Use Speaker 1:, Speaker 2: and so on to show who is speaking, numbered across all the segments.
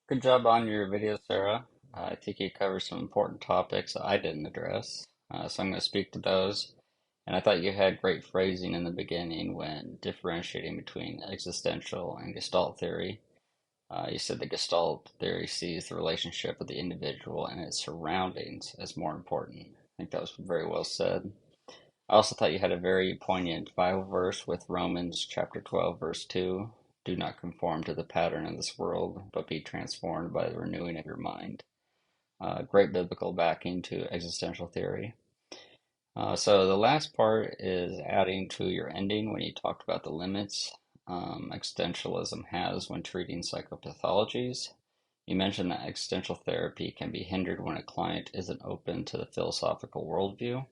Speaker 1: Good job on your video, Sarah. I think you covered some important topics that I didn't address, so I'm going to speak to those. And I thought you had great phrasing in the beginning when differentiating between existential and Gestalt theory. You said the Gestalt theory sees the relationship of the individual and its surroundings as more important. I think that was very well said. I also thought you had a very poignant Bible verse with Romans chapter 12, verse 2. Do not conform to the pattern of this world, but be transformed by the renewing of your mind. Great biblical backing to existential theory. So the last part is adding to your ending when you talked about the limits existentialism has when treating psychopathologies. You mentioned that existential therapy can be hindered when a client isn't open to the philosophical worldview.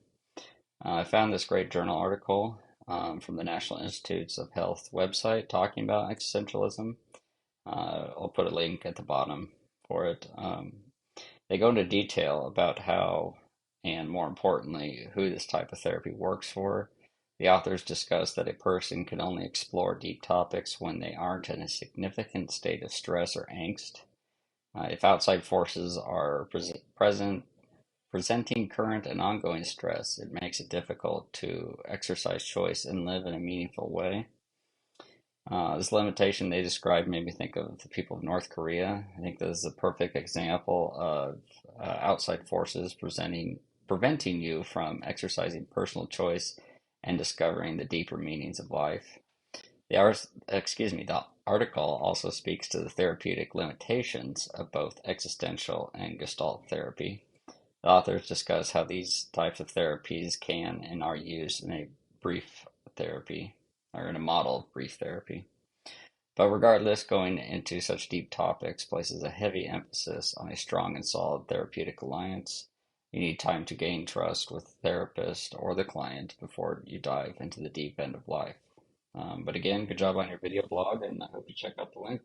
Speaker 1: I found this great journal article from the National Institutes of Health website talking about existentialism. I'll put a link at the bottom for it. They go into detail about how, and more importantly, who this type of therapy works for. The authors discuss that a person can only explore deep topics when they aren't in a significant state of stress or angst. If outside forces are presenting current and ongoing stress, it makes it difficult to exercise choice and live in a meaningful way. This limitation they described made me think of the people of North Korea. I think this is a perfect example of outside forces preventing you from exercising personal choice and discovering the deeper meanings of life. The article also speaks to the therapeutic limitations of both existential and Gestalt therapy. The authors discuss how these types of therapies can and are used in a brief therapy, or in a model of brief therapy. But regardless, going into such deep topics places a heavy emphasis on a strong and solid therapeutic alliance. You need time to gain trust with the therapist or the client before you dive into the deep end of life. But again, good job on your video blog, and I hope you check out the link.